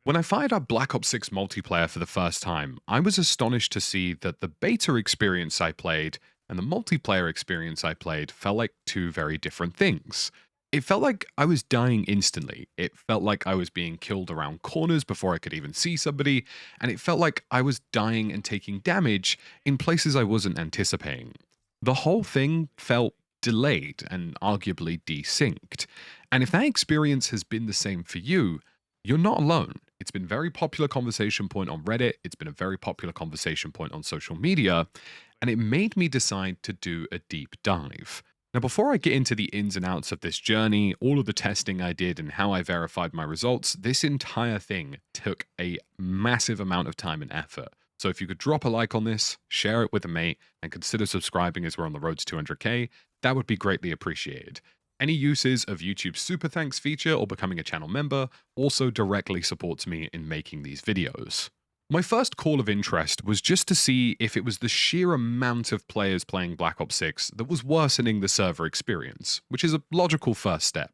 When I fired up Black Ops 6 multiplayer for the first time, I was astonished to see that the beta experience I played and the multiplayer experience I played felt like two very different things. It felt like I was dying instantly. It felt like I was being killed around corners before I could even see somebody, and it felt like I was dying and taking damage in places I wasn't anticipating. The whole thing felt delayed and arguably desynced. And if that experience has been the same for you, you're not alone. It's been a very popular conversation point on Reddit. It's been a very popular conversation point on social media. And it made me decide to do a deep dive. Now, before I get into the ins and outs of this journey, all of the testing I did, and how I verified my results, this entire thing took a massive amount of time and effort. So if you could drop a like on this, share it with a mate, and consider subscribing as we're on the road to 200K, that would be greatly appreciated. Any uses of YouTube's Super Thanks feature or becoming a channel member also directly supports me in making these videos. My first call of interest was just to see if it was the sheer amount of players playing Black Ops 6 that was worsening the server experience, which is a logical first step.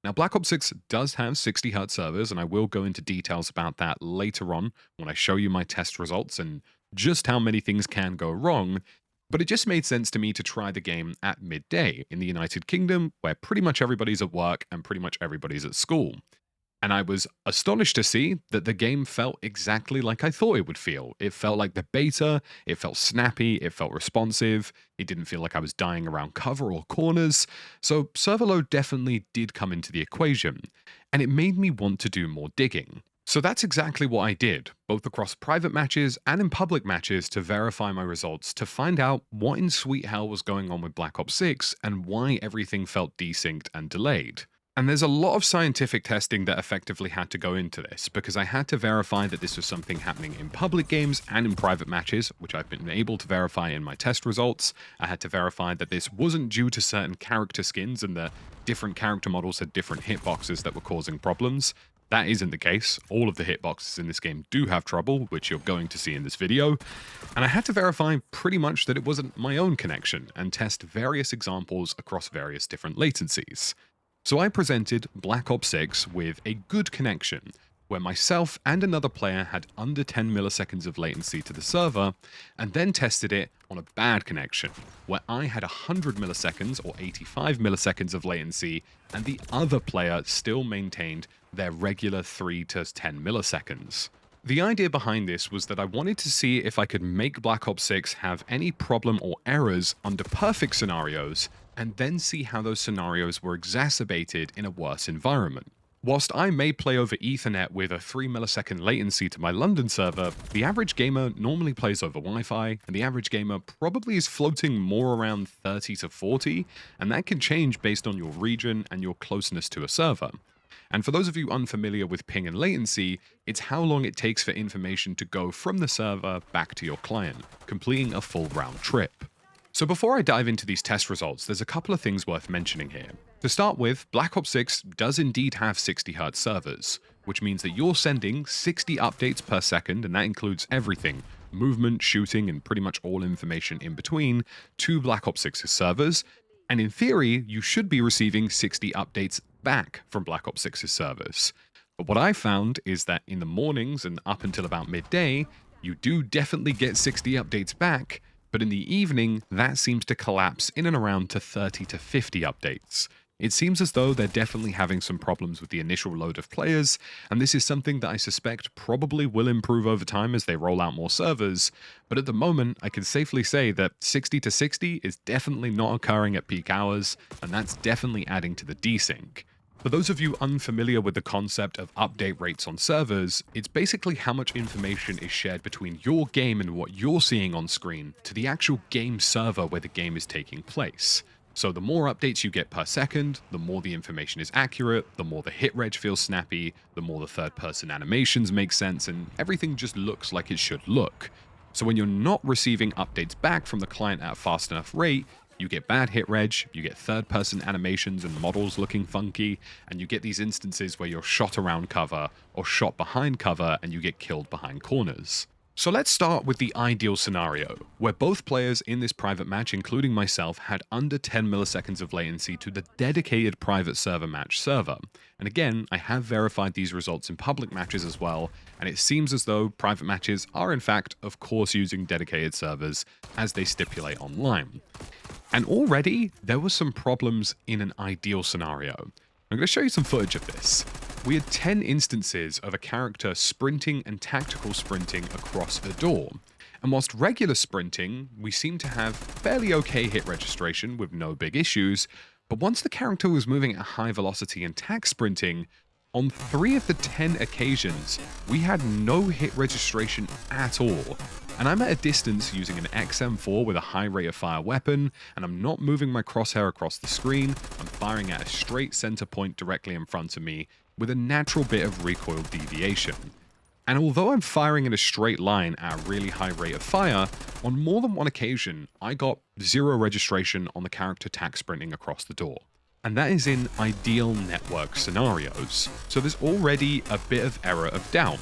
Now, Black Ops 6 does have 60Hz servers, and I will go into details about that later on when I show you my test results and just how many things can go wrong, but it just made sense to me to try the game at midday in the United Kingdom, where pretty much everybody's at work and pretty much everybody's at school. And I was astonished to see that the game felt exactly like I thought it would feel. It felt like the beta, it felt snappy, it felt responsive, it didn't feel like I was dying around cover or corners, so server load definitely did come into the equation, and it made me want to do more digging. So that's exactly what I did, both across private matches and in public matches, to verify my results to find out what in sweet hell was going on with Black Ops 6 and why everything felt desynced and delayed. And there's a lot of scientific testing that effectively had to go into this, because I had to verify that this was something happening in public games and in private matches, which I've been able to verify in my test results. I had to verify that this wasn't due to certain character skins and that different character models had different hitboxes that were causing problems. That isn't the case. All of the hitboxes in this game do have trouble, which you're going to see in this video. And I had to verify pretty much that it wasn't my own connection and test various examples across various different latencies. So I presented Black Ops 6 with a good connection, where myself and another player had under 10 milliseconds of latency to the server, and then tested it on a bad connection, where I had 100 milliseconds or 85 milliseconds of latency, and the other player still maintained their regular 3 to 10 milliseconds. The idea behind this was that I wanted to see if I could make Black Ops 6 have any problem or errors under perfect scenarios, and then see how those scenarios were exacerbated in a worse environment. Whilst I may play over Ethernet with a 3 millisecond latency to my London server, the average gamer normally plays over Wi-Fi, and the average gamer probably is floating more around 30 to 40, and that can change based on your region and your closeness to a server. And for those of you unfamiliar with ping and latency, it's how long it takes for information to go from the server back to your client, completing a full round trip. So before I dive into these test results, there's a couple of things worth mentioning here. To start with, Black Ops 6 does indeed have 60Hz servers, which means that you're sending 60 updates per second, and that includes everything, movement, shooting, and pretty much all information in between, to Black Ops 6's servers, and in theory, you should be receiving 60 updates back from Black Ops 6's servers. But what I found is that in the mornings and up until about midday, you do definitely get 60 updates back, but in the evening, that seems to collapse in and around to 30 to 50 updates. It seems as though they're definitely having some problems with the initial load of players, and this is something that I suspect probably will improve over time as they roll out more servers, but at the moment, I can safely say that 60 to 60 is definitely not occurring at peak hours, and that's definitely adding to the desync. For those of you unfamiliar with the concept of update rates on servers, it's basically how much information is shared between your game and what you're seeing on screen to the actual game server where the game is taking place. So the more updates you get per second, the more the information is accurate, the more the hit reg feels snappy, the more the third-person animations make sense, and everything just looks like it should look. So when you're not receiving updates back from the client at a fast enough rate, you get bad hit reg, you get third-person animations and models looking funky, and you get these instances where you're shot around cover or shot behind cover and you get killed behind corners. So let's start with the ideal scenario, where both players in this private match, including myself, had under 10 milliseconds of latency to the dedicated private server match server. And again, I have verified these results in public matches as well, and it seems as though private matches are in fact, of course, using dedicated servers as they stipulate online. And already, there were some problems in an ideal scenario. I'm going to show you some footage of this. We had 10 instances of a character sprinting and tactical sprinting across a door. And whilst regular sprinting, we seemed to have fairly okay hit registration with no big issues, but once the character was moving at high velocity and tac sprinting, on 3 of the 10 occasions, we had no hit registration at all. And I'm at a distance using an XM4 with a high rate of fire weapon, and I'm not moving my crosshair across the screen, I'm firing at a straight center point directly in front of me, with a natural bit of recoil deviation. And although I'm firing in a straight line at a really high rate of fire, on more than one occasion, I got 0 registration on the character tac sprinting across the door. And that is in ideal network scenarios. So there's already a bit of error of doubt.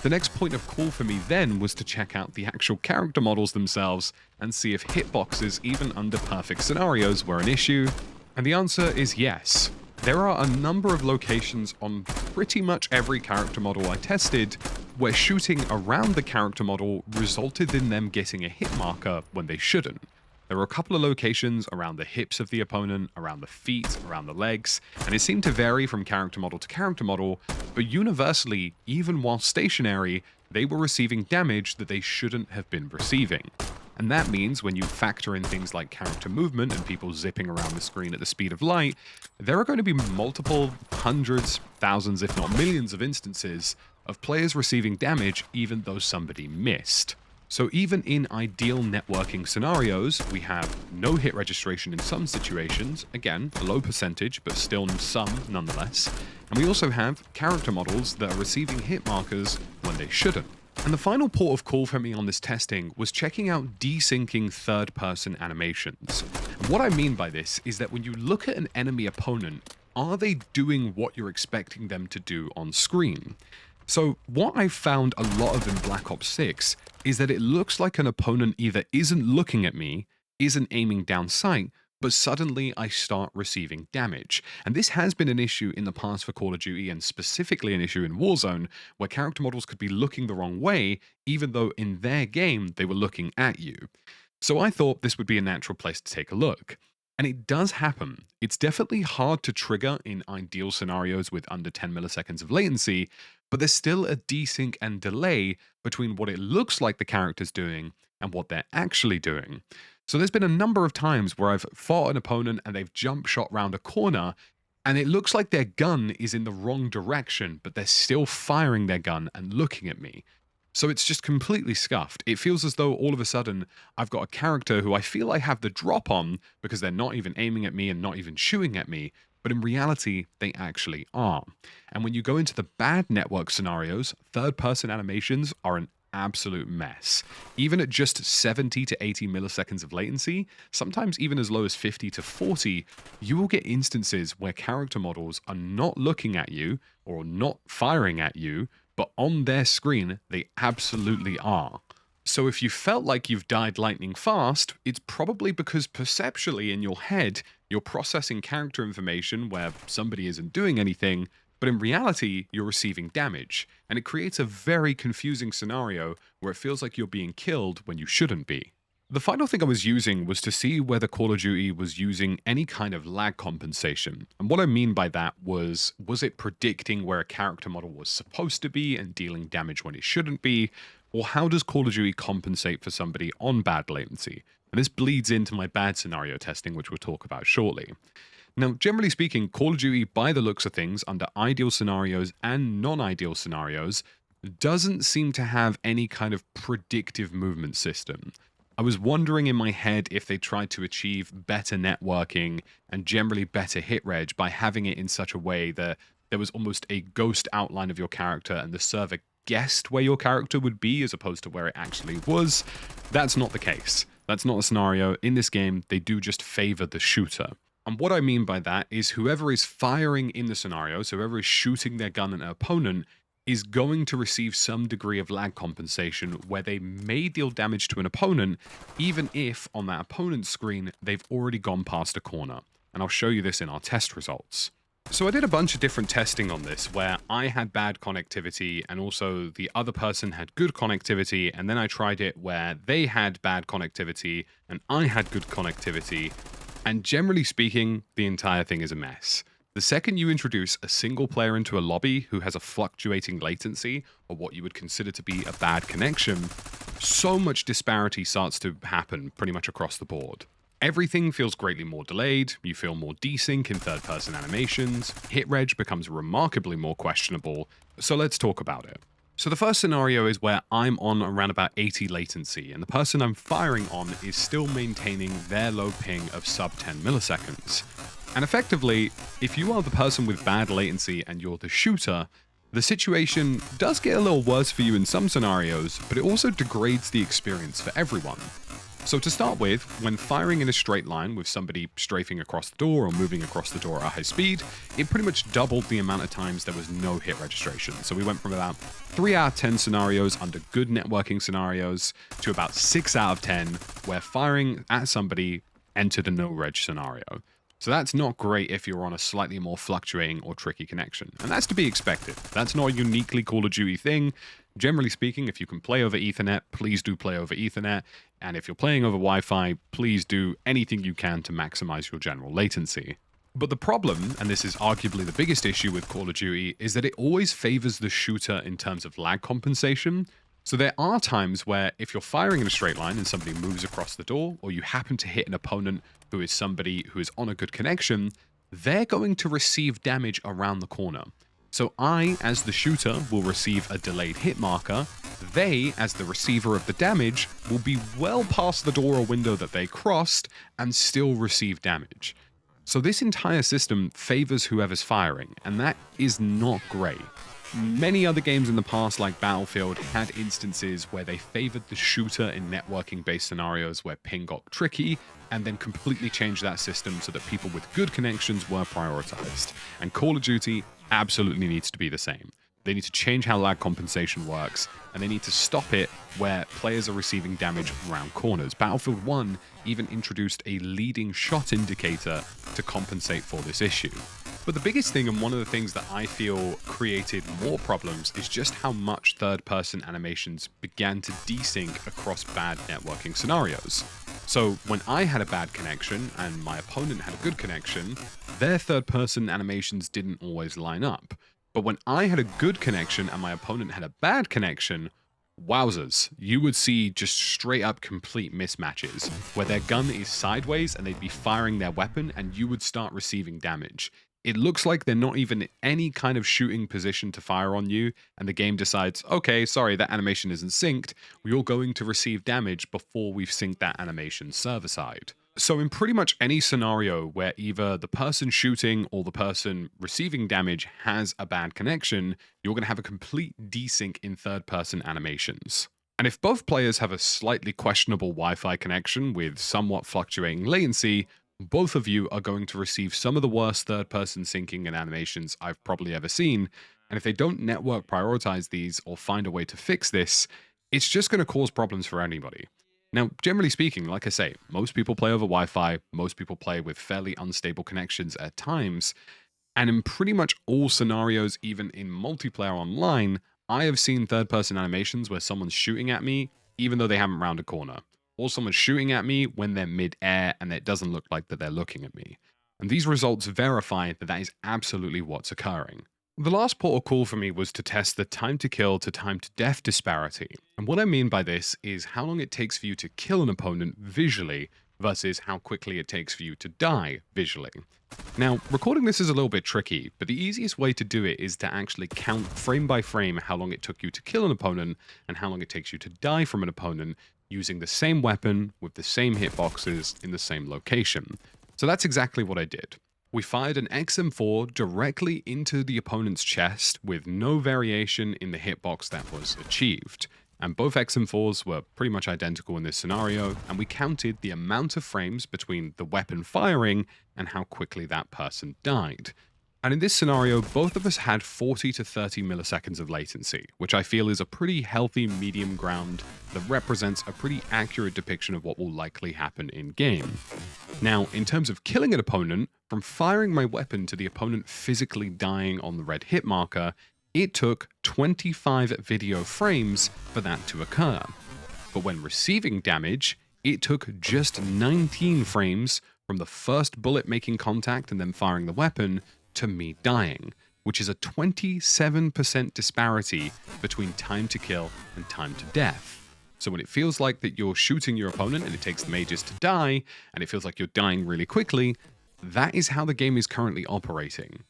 The next point of call for me then was to check out the actual character models themselves and see if hitboxes even under perfect scenarios were an issue. And the answer is yes. There are a number of locations on pretty much every character model I tested where shooting around the character model resulted in them getting a hit marker when they shouldn't. There were a couple of locations around the hips of the opponent, around the feet, around the legs, and it seemed to vary from character model to character model, but universally, even while stationary, they were receiving damage that they shouldn't have been receiving. And that means when you factor in things like character movement and people zipping around the screen at the speed of light, there are going to be multiple hundreds, thousands, if not millions of instances of players receiving damage even though somebody missed. So even in ideal networking scenarios, we have no hit registration in some situations, again, a low percentage, but still some nonetheless. And we also have character models that are receiving hit markers when they shouldn't. And the final port of call for me on this testing was checking out desyncing third-person animations. And what I mean by this is that when you look at an enemy opponent, are they doing what you're expecting them to do on screen? So what I found a lot of in Black Ops 6 is that it looks like an opponent either isn't looking at me, isn't aiming down sight, but suddenly I start receiving damage. And this has been an issue in the past for Call of Duty, and specifically an issue in Warzone, where character models could be looking the wrong way, even though in their game they were looking at you. So I thought this would be a natural place to take a look. And it does happen. It's definitely hard to trigger in ideal scenarios with under 10 milliseconds of latency, but there's still a desync and delay between what it looks like the character's doing and what they're actually doing. So there's been a number of times where I've fought an opponent and they've jump shot round a corner, and it looks like their gun is in the wrong direction, but they're still firing their gun and looking at me. So it's just completely scuffed. It feels as though all of a sudden I've got a character who I feel I have the drop on because they're not even aiming at me and not even shooting at me, but in reality, they actually are. And when you go into the bad network scenarios, third-person animations are an absolute mess. Even at just 70 to 80 milliseconds of latency, sometimes even as low as 50 to 40, you will get instances where character models are not looking at you or not firing at you, but on their screen, they absolutely are. So if you felt like you've died lightning fast, it's probably because perceptually in your head, you're processing character information where somebody isn't doing anything, but in reality, you're receiving damage. And it creates a very confusing scenario where it feels like you're being killed when you shouldn't be. The final thing I was using was to see whether Call of Duty was using any kind of lag compensation. And what I mean by that was it predicting where a character model was supposed to be and dealing damage when it shouldn't be? Or how does Call of Duty compensate for somebody on bad latency? And this bleeds into my bad scenario testing, which we'll talk about shortly. Now, generally speaking, Call of Duty, by the looks of things, under ideal scenarios and non-ideal scenarios, doesn't seem to have any kind of predictive movement system. I was wondering in my head if they tried to achieve better networking and generally better hit reg by having it in such a way that there was almost a ghost outline of your character and the server guessed where your character would be as opposed to where it actually was. That's not the case. That's not a scenario. In this game, they do just favor the shooter. And what I mean by that is whoever is firing in the scenario, so whoever is shooting their gun at an opponent, is going to receive some degree of lag compensation where they may deal damage to an opponent, even if on that opponent's screen they've already gone past a corner. And I'll show you this in our test results. So I did a bunch of different testing on this where I had bad connectivity and also the other person had good connectivity, and then I tried it where they had bad connectivity and I had good connectivity, and generally speaking, the entire thing is a mess. The second you introduce a single player into a lobby who has a fluctuating latency, or what you would consider to be a bad connection, so much disparity starts to happen pretty much across the board. Everything feels greatly more delayed, you feel more desync in third-person animations, hit reg becomes remarkably more questionable, so let's talk about it. So the first scenario is where I'm on around about 80 latency, and the person I'm firing on is still maintaining their low ping of sub 10 milliseconds. And effectively, if you are the person with bad latency and you're the shooter, the situation does get a little worse for you in some scenarios, but it also degrades the experience for everyone. So to start with, when firing in a straight line with somebody strafing across the door or moving across the door at high speed, it pretty much doubled the amount of times there was no hit registration. So we went from about 3 out of 10 scenarios under good networking scenarios to about 6 out of 10 where firing at somebody entered a no reg scenario. So that's not great if you're on a slightly more fluctuating or tricky connection. And that's to be expected. That's not a uniquely Call of Duty thing. Generally speaking, if you can play over Ethernet, please do play over Ethernet. And if you're playing over Wi-Fi, please do anything you can to maximize your general latency. But the problem, and this is arguably the biggest issue with Call of Duty, is that it always favors the shooter in terms of lag compensation. So there are times where if you're firing in a straight line and somebody moves across the door, or you happen to hit an opponent who is somebody who is on a good connection, they're going to receive damage around the corner. So I, as the shooter, will receive a delayed hit marker. They, as the receiver of the damage, will be well past the door or window that they crossed and still receive damage. So this entire system favors whoever's firing, and that is not great. Many other games in the past, like Battlefield, had instances where they favored the shooter in networking-based scenarios where ping got tricky, and then completely changed that system so that people with good connections were prioritized. And Call of Duty absolutely needs to be the same. They need to change how lag compensation works, and they need to stop it where players are receiving damage around corners. Battlefield 1 even introduced a leading shot indicator to compensate for this issue. But the biggest thing, and one of the things that I feel created more problems, is just how much third-person animations began to desync across bad networking scenarios. So when I had a bad connection and my opponent had a good connection, their third-person animations didn't always line up. But when I had a good connection and my opponent had a bad connection, wowzers, you would see just straight up complete mismatches where their gun is sideways and they'd be firing their weapon and you would start receiving damage. It looks like they're not even in any kind of shooting position to fire on you, and the game decides, okay, sorry, that animation isn't synced. We're going to receive damage before we've synced that animation server-side. So in pretty much any scenario where either the person shooting or the person receiving damage has a bad connection, you're going to have a complete desync in third-person animations. And if both players have a slightly questionable Wi-Fi connection with somewhat fluctuating latency, both of you are going to receive some of the worst third-person syncing and animations I've probably ever seen, and if they don't network prioritize these or find a way to fix this, it's just going to cause problems for anybody. Now, generally speaking, like I say, most people play over Wi-Fi, most people play with fairly unstable connections at times, and in pretty much all scenarios, even in multiplayer online, I have seen third-person animations where someone's shooting at me even though they haven't rounded a corner, or someone's shooting at me when they're mid-air and it doesn't look like that they're looking at me. And these results verify that that is absolutely what's occurring. The last port of call for me was to test the time to kill to time to death disparity. And what I mean by this is how long it takes for you to kill an opponent visually versus how quickly it takes for you to die visually. Now, recording this is a little bit tricky, but the easiest way to do it is to actually count frame by frame how long it took you to kill an opponent and how long it takes you to die from an opponent using the same weapon with the same hitboxes in the same location. So that's exactly what I did. We fired an XM4 directly into the opponent's chest with no variation in the hitbox that was achieved. And both XM4s were pretty much identical in this scenario, and we counted the amount of frames between the weapon firing and how quickly that person died. And in this scenario, both of us had 40 to 30 milliseconds of latency, which I feel is a pretty healthy medium ground that represents a pretty accurate depiction of what will likely happen in game. Now, in terms of killing an opponent, from firing my weapon to the opponent physically dying on the red hit marker, it took 25 video frames for that to occur. But when receiving damage, it took just 19 frames from the first bullet making contact and then firing the weapon to me dying, which is a 27% disparity between time to kill and time to death. So when it feels like that you're shooting your opponent and it takes them ages to die, and it feels like you're dying really quickly, that is how the game is currently operating.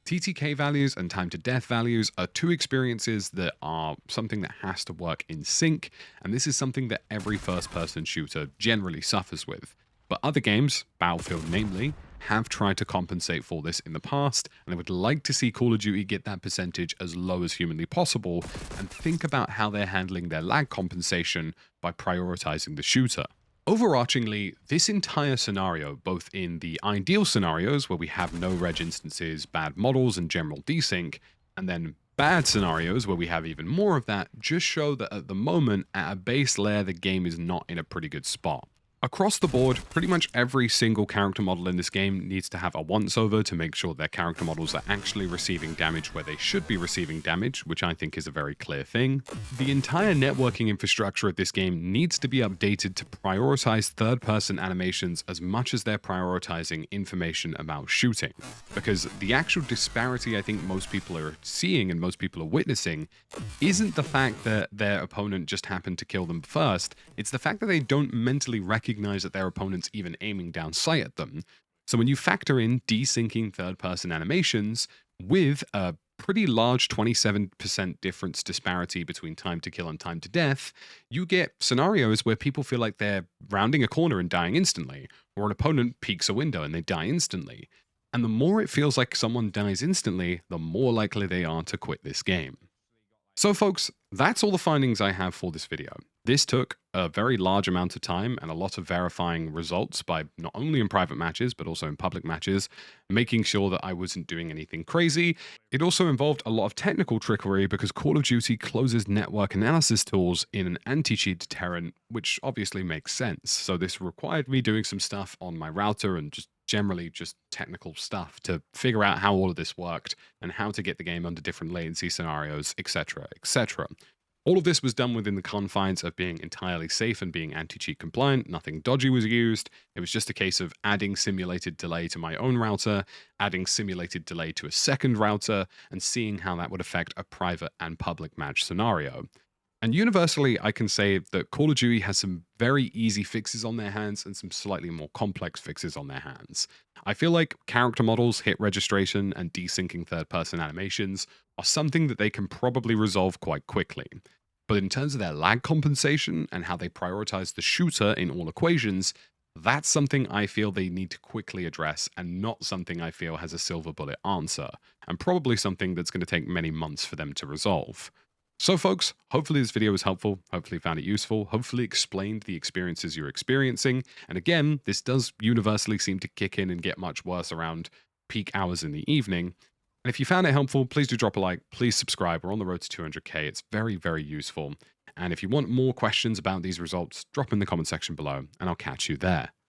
TTK values and time to death values are two experiences that are something that has to work in sync, and this is something that every first-person shooter generally suffers with. But other games, Battlefield namely, have tried to compensate for this in the past, and I would like to see Call of Duty get that percentage as low as humanly possible, and think about how they're handling their lag compensation by prioritizing the shooter. Overarchingly, this entire scenario, both in the ideal scenarios where we have no reg instances, bad models, and general desync, and then bad scenarios where we have even more of that, just show that at the moment, at a base layer, the game is not in a pretty good spot. Across the board, pretty much every single character model in this game needs to have a once-over to make sure their character models are actually receiving damage where they should be receiving damage, which I think is a very clear thing. The entire networking infrastructure of this game needs to be updated to prioritize third-person animations as much as they're prioritizing information about shooting. Because the actual disparity I think most people are seeing and most people are witnessing isn't the fact that their opponent just happened to kill them first, it's the fact that they don't mentally recognize that their opponent's even aiming down sight at them. So when you factor in desyncing third-person animations with a pretty large 27% difference disparity between time to kill and time to death, you get scenarios where people feel like they're rounding a corner and dying instantly, or an opponent peeks a window and they die instantly. And the more it feels like someone dies instantly, the more likely they are to quit this game. So folks, that's all the findings I have for this video. This took a very large amount of time and a lot of verifying results by not only in private matches, but also in public matches, making sure that I wasn't doing anything crazy. It also involved a lot of technical trickery because Call of Duty closes network analysis tools in an anti-cheat deterrent, which obviously makes sense. So this required me doing some stuff on my router and just generally just technical stuff to figure out how all of this worked and how to get the game under different latency scenarios, etc., etc. All of this was done within the confines of being entirely safe and being anti-cheat compliant. Nothing dodgy was used. It was just a case of adding simulated delay to my own router, adding simulated delay to a second router, and seeing how that would affect a private and public match scenario. And universally, I can say that Call of Duty has some very easy fixes on their hands and some slightly more complex fixes on their hands. I feel like character models, hit registration, and desyncing third-person animations are something that they can probably resolve quite quickly. But in terms of their lag compensation and how they prioritize the shooter in all equations, that's something I feel they need to quickly address and not something I feel has a silver bullet answer, and probably something that's going to take many months for them to resolve. So folks, hopefully this video was helpful, hopefully you found it useful, hopefully explained the experiences you're experiencing, and again, this does universally seem to kick in and get much worse around peak hours in the evening. And if you found it helpful, please do drop a like, please subscribe, we're on the road to 200k, it's very, very useful. And if you want more questions about these results, drop in the comment section below, and I'll catch you there.